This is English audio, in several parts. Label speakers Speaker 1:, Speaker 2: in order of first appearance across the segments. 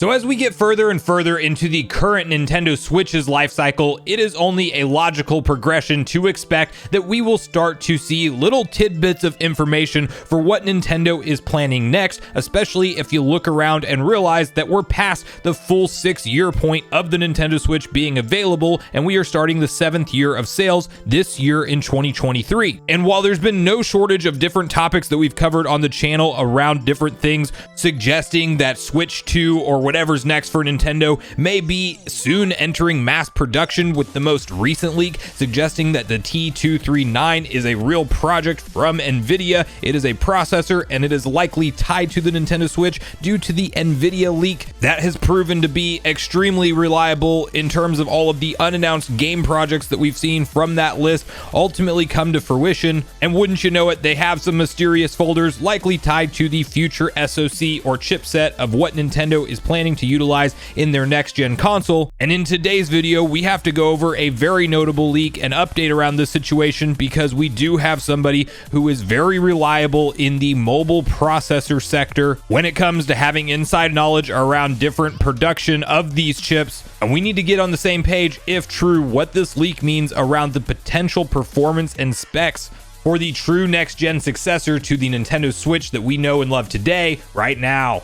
Speaker 1: So as we get further and further into the current Nintendo Switch's life cycle, it is only a logical progression to expect that we will start to see little tidbits of information for what Nintendo is planning next, especially if you look around and realize that we're past the full 6-year point of the Nintendo Switch being available, and we are starting the 7th year of sales this year in 2023. And while there's been no shortage of different topics that we've covered on the channel around different things suggesting that Switch 2 or whatever's next for Nintendo may be soon entering mass production, with the most recent leak suggesting that the T239 is a real project from Nvidia. It is a processor and it is likely tied to the Nintendo Switch due to the Nvidia leak that has proven to be extremely reliable in terms of all of the unannounced game projects that we've seen from that list ultimately come to fruition. And wouldn't you know it, they have some mysterious folders likely tied to the future SoC or chipset of what Nintendo is planning to utilize in their next gen console. And in today's video, we have to go over a very notable leak and update around this situation, because we do have somebody who is very reliable in the mobile processor sector when it comes to having inside knowledge around different production of these chips. And we need to get on the same page, if true, what this leak means around the potential performance and specs for the true next gen successor to the Nintendo Switch that we know and love today, right now.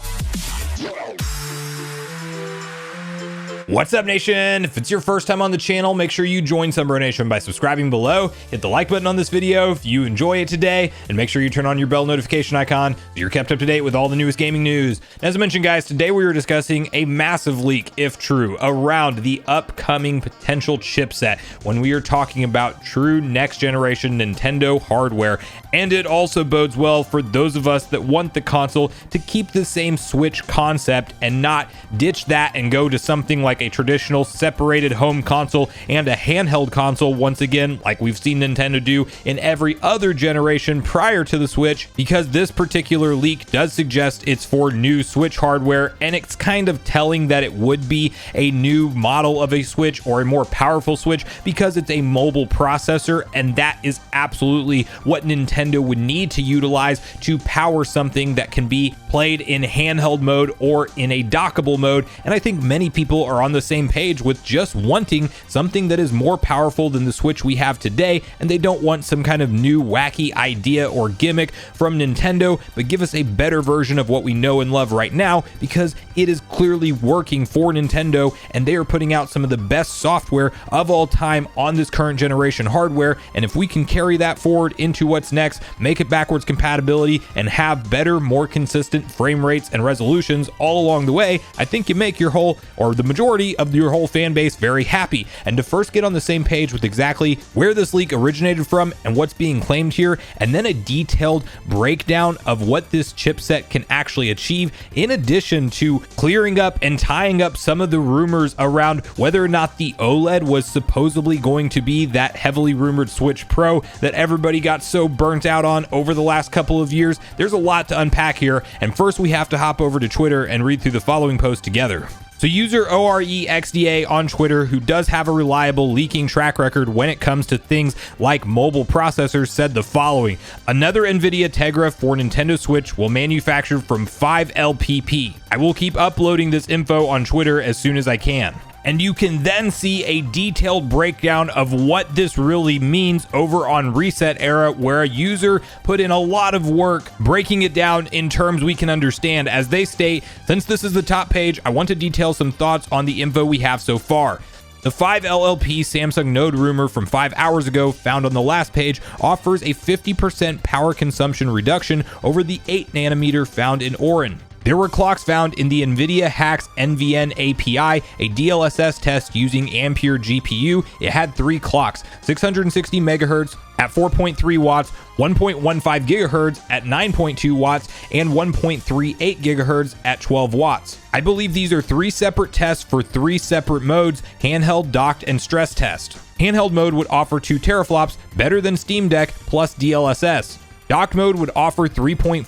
Speaker 1: What's up, Nation? If it's your first time on the channel, make sure you join Sunbro Nation by subscribing below, hit the like button on this video if you enjoy it today, and make sure you turn on your bell notification icon so you're kept up to date with all the newest gaming news. As I mentioned, guys, today we were discussing a massive leak, if true, around the upcoming potential chipset when we are talking about true next generation Nintendo hardware. And it also bodes well for those of us that want the console to keep the same Switch concept and not ditch that and go to something like a traditional separated home console and a handheld console once again, like we've seen Nintendo do in every other generation prior to the Switch, because this particular leak does suggest it's for new Switch hardware, and it's kind of telling that it would be a new model of a Switch or a more powerful Switch because it's a mobile processor, and that is absolutely what Nintendo would need to utilize to power something that can be played in handheld mode or in a dockable mode. And I think many people are on the same page with just wanting something that is more powerful than the Switch we have today, and they don't want some kind of new wacky idea or gimmick from Nintendo, but give us a better version of what we know and love right now, because it is clearly working for Nintendo and they are putting out some of the best software of all time on this current generation hardware. And if we can carry that forward into what's next, make it backwards compatibility, and have better, more consistent frame rates and resolutions all along the way, I think you make your whole, or the majority of your whole fan base, very happy. And to first get on the same page with exactly where this leak originated from and what's being claimed here, and then a detailed breakdown of what this chipset can actually achieve, in addition to clearing up and tying up some of the rumors around whether or not the OLED was supposedly going to be that heavily rumored Switch Pro that everybody got so burnt out on over the last couple of years. There's a lot to unpack here, and first we have to hop over to Twitter and read through the following post together. So user OREXDA on Twitter, who does have a reliable leaking track record when it comes to things like mobile processors, said the following: another NVIDIA Tegra for Nintendo Switch will manufacture from 5LPP. I will keep uploading this info on Twitter as soon as I can. And you can then see a detailed breakdown of what this really means over on Reset Era, where a user put in a lot of work breaking it down in terms we can understand. As they state, since this is the top page, I want to detail some thoughts on the info we have so far. The 5LLP Samsung Node rumor from 5 hours ago, found on the last page, offers a 50% power consumption reduction over the 8nm found in Ehren. There were clocks found in the NVIDIA Hacks NVN API, a DLSS test using Ampere GPU. It had 3 clocks, 660 megahertz at 4.3 watts, 1.15 gigahertz at 9.2 watts, and 1.38 gigahertz at 12 watts. I believe these are 3 separate tests for 3 separate modes: handheld, docked, and stress test. Handheld mode would offer 2 teraflops, better than Steam Deck plus DLSS. Docked mode would offer 3.456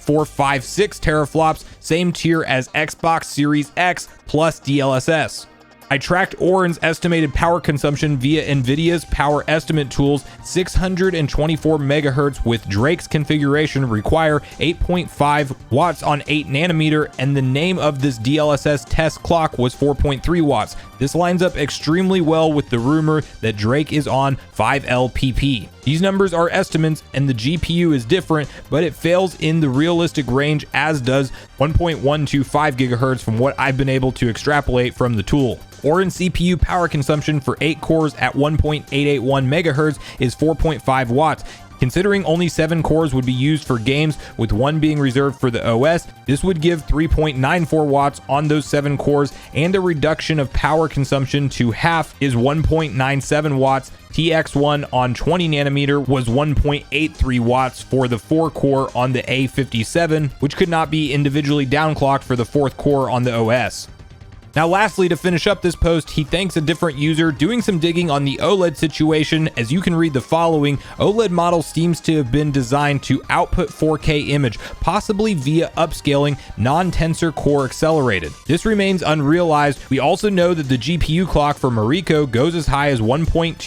Speaker 1: teraflops, same tier as Xbox Series X plus DLSS. I tracked Ehren's estimated power consumption via NVIDIA's power estimate tools. 624 megahertz with Drake's configuration require 8.5 watts on 8 nanometer, and the name of this DLSS test clock was 4.3 watts. This lines up extremely well with the rumor that Drake is on 5LPP. These numbers are estimates and the GPU is different, but it fails in the realistic range, as does 1.125 gigahertz from what I've been able to extrapolate from the tool. Ehren CPU power consumption for 8 cores at 1.881 megahertz is 4.5 watts. Considering only 7 cores would be used for games, with 1 being reserved for the OS, this would give 3.94 watts on those 7 cores, and a reduction of power consumption to half is 1.97 watts. TX1 on 20 nanometer was 1.83 watts for the 4 core on the A57, which could not be individually downclocked for the 4th core on the OS. Now lastly, to finish up this post, he thanks a different user doing some digging on the OLED situation. As you can read the following, OLED model seems to have been designed to output 4K image, possibly via upscaling, non-tensor core accelerated. This remains unrealized. We also know that the GPU clock for Mariko goes as high as 1.27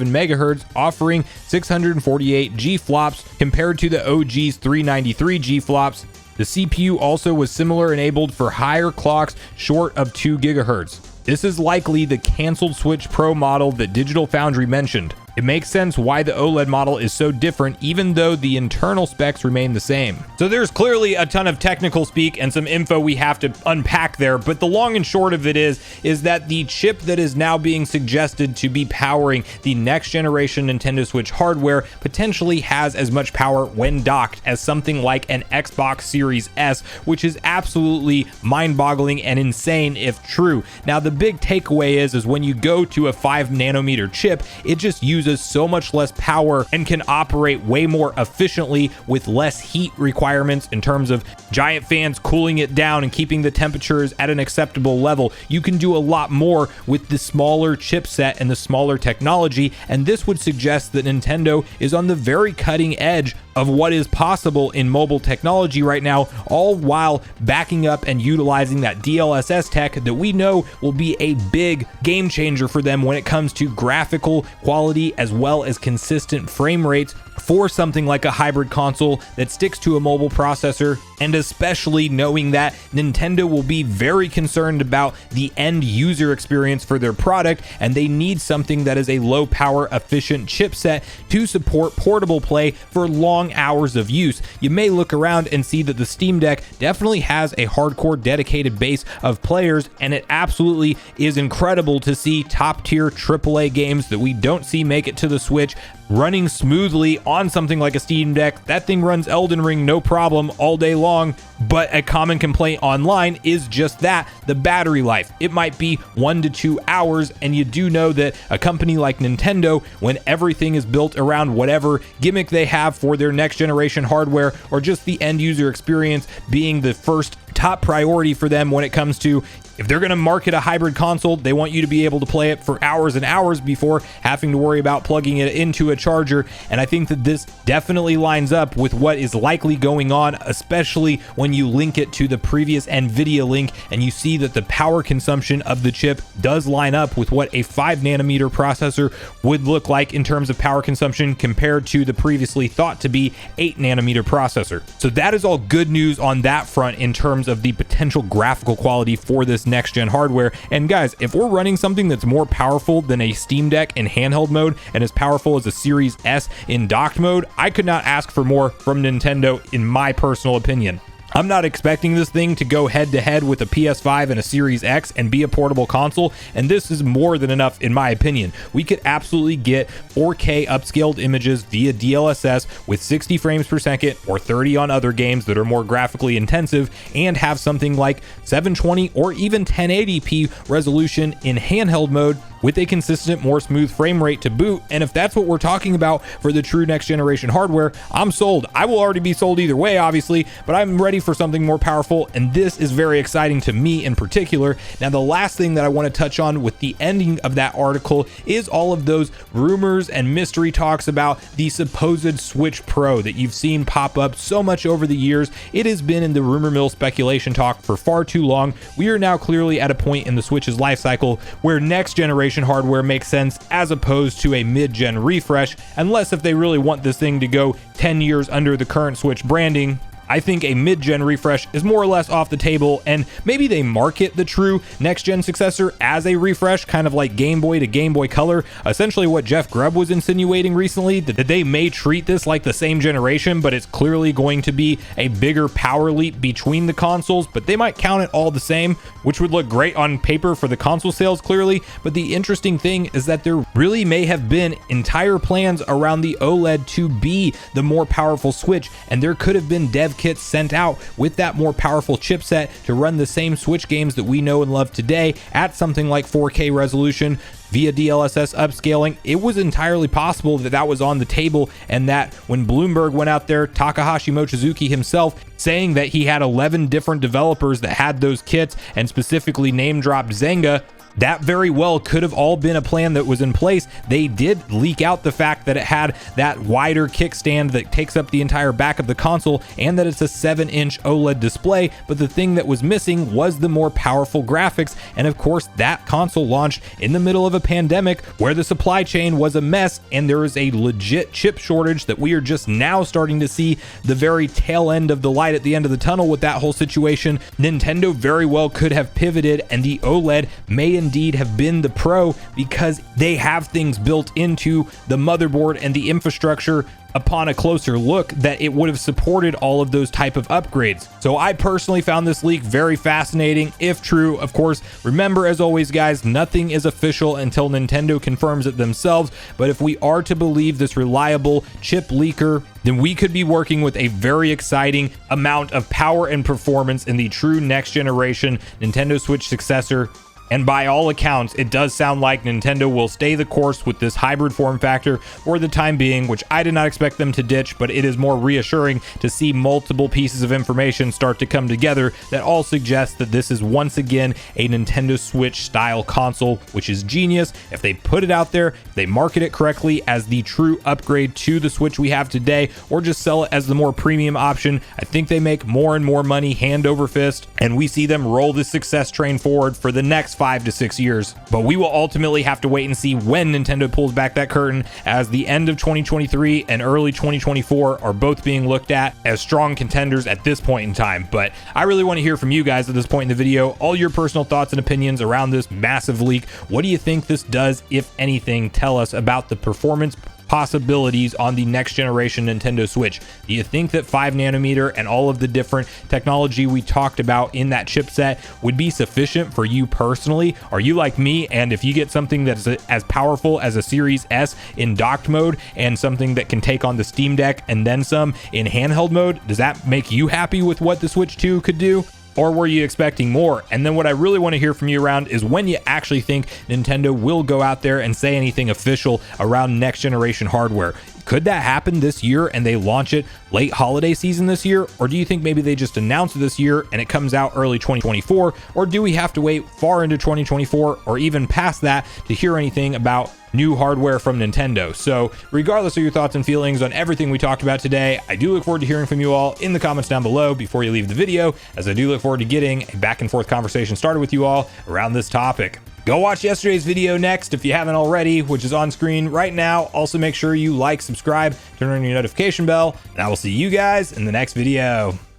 Speaker 1: megahertz, offering 648 G flops compared to the OG's 393 G flops. The CPU also was similar, enabled for higher clocks short of 2 gigahertz. This is likely the canceled Switch Pro model that Digital Foundry mentioned. It makes sense why the OLED model is so different, even though the internal specs remain the same. So there's clearly a ton of technical speak and some info we have to unpack there, but the long and short of it is that the chip that is now being suggested to be powering the next generation Nintendo Switch hardware potentially has as much power when docked as something like an Xbox Series S, which is absolutely mind-boggling and insane if true. Now the big takeaway is when you go to a 5 nanometer chip, it just uses so much less power and can operate way more efficiently with less heat requirements in terms of giant fans cooling it down and keeping the temperatures at an acceptable level. You can do a lot more with the smaller chipset and the smaller technology, and this would suggest that Nintendo is on the very cutting edge of what is possible in mobile technology right now, all while backing up and utilizing that DLSS tech that we know will be a big game changer for them when it comes to graphical quality as well as consistent frame rates for something like a hybrid console that sticks to a mobile processor, and especially knowing that Nintendo will be very concerned about the end user experience for their product, and they need something that is a low power efficient chipset to support portable play for long hours of use. You may look around and see that the Steam Deck definitely has a hardcore dedicated base of players, and it absolutely is incredible to see top tier AAA games that we don't see make it to the Switch running smoothly on something like a Steam Deck. That thing runs Elden Ring no problem all day long, but a common complaint online is just that, the battery life. It might be 1 to 2 hours, and you do know that a company like Nintendo, when everything is built around whatever gimmick they have for their next generation hardware, or just the end user experience being the first top priority for them when it comes to, if they're going to market a hybrid console, they want you to be able to play it for hours and hours before having to worry about plugging it into a charger. And I think that this definitely lines up with what is likely going on, especially when you link it to the previous NVIDIA link and you see that the power consumption of the chip does line up with what a 5 nanometer processor would look like in terms of power consumption compared to the previously thought to be 8 nanometer processor. So that is all good news on that front in terms of the potential graphical quality for this next gen hardware. And guys, if we're running something that's more powerful than a Steam Deck in handheld mode and as powerful as a Series S in docked mode, I could not ask for more from Nintendo in my personal opinion. I'm not expecting this thing to go head to head with a PS5 and a Series X and be a portable console, and this is more than enough in my opinion. We could absolutely get 4K upscaled images via DLSS with 60 frames per second or 30 on other games that are more graphically intensive, and have something like 720 or even 1080p resolution in handheld mode with a consistent, more smooth frame rate to boot. And if that's what we're talking about for the true next generation hardware, I'm sold. I will already be sold either way, obviously, but I'm ready for something more powerful, and this is very exciting to me in particular. Now, the last thing that I want to touch on with the ending of that article is all of those rumors and mystery talks about the supposed Switch Pro that you've seen pop up so much over the years. It has been in the rumor mill speculation talk for far too long. We are now clearly at a point in the Switch's life cycle where next generation hardware makes sense as opposed to a mid-gen refresh, unless if they really want this thing to go 10 years under the current Switch branding. I think a mid-gen refresh is more or less off the table, and maybe they market the true next-gen successor as a refresh, kind of like Game Boy to Game Boy Color, essentially what Jeff Grubb was insinuating recently, that they may treat this like the same generation, but it's clearly going to be a bigger power leap between the consoles, but they might count it all the same, which would look great on paper for the console sales clearly. But the interesting thing is that there really may have been entire plans around the OLED to be the more powerful Switch, and there could have been dev kits sent out with that more powerful chipset to run the same Switch games that we know and love today at something like 4K resolution via DLSS upscaling. It was entirely possible that that was on the table, and that when Bloomberg went out there, Takahashi Mochizuki himself saying that he had 11 different developers that had those kits and specifically name dropped Zynga, that very well could have all been a plan that was in place. They did leak out the fact that it had that wider kickstand that takes up the entire back of the console and that it's a 7-inch OLED display, but the thing that was missing was the more powerful graphics. And of course, that console launched in the middle of a pandemic where the supply chain was a mess and there is a legit chip shortage that we are just now starting to see the very tail end of the light at the end of the tunnel with that whole situation. Nintendo very well could have pivoted, and the OLED may indeed have been the Pro because they have things built into the motherboard and the infrastructure upon a closer look that it would have supported all of those type of upgrades. So I personally found this leak very fascinating, if true. Of course, remember, as always guys, nothing is official until Nintendo confirms it themselves, but if we are to believe this reliable chip leaker, then we could be working with a very exciting amount of power and performance in the true next generation Nintendo Switch successor. And by all accounts, it does sound like Nintendo will stay the course with this hybrid form factor for the time being, which I did not expect them to ditch, but it is more reassuring to see multiple pieces of information start to come together that all suggest that this is once again a Nintendo Switch style console, which is genius. If they put it out there, if they market it correctly as the true upgrade to the Switch we have today, or just sell it as the more premium option, I think they make more and more money hand over fist, and we see them roll the success train forward for the next 5 to 6 years. But we will ultimately have to wait and see when Nintendo pulls back that curtain, as the end of 2023 and early 2024 are both being looked at as strong contenders at this point in time. But I really want to hear from you guys at this point in the video, all your personal thoughts and opinions around this massive leak. What do you think this does, if anything? Tell us about the performance possibilities on the next generation Nintendo Switch. Do you think that 5nm and all of the different technology we talked about in that chipset would be sufficient for you personally? Are you like me, and if you get something that's as powerful as a Series S in docked mode and something that can take on the Steam Deck and then some in handheld mode, does that make you happy with what the Switch 2 could do? Or were you expecting more? And then what I really want to hear from you around is when you actually think Nintendo will go out there and say anything official around next generation hardware. Could that happen this year and they launch it late holiday season this year? Or do you think maybe they just announce it this year and it comes out early 2024? Or do we have to wait far into 2024 or even past that to hear anything about new hardware from Nintendo? So regardless of your thoughts and feelings on everything we talked about today, I do look forward to hearing from you all in the comments down below before you leave the video, as I do look forward to getting a back and forth conversation started with you all around this topic. Go watch yesterday's video next if you haven't already, which is on screen right now. Also make sure you like, subscribe, turn on your notification bell, and I will see you guys in the next video.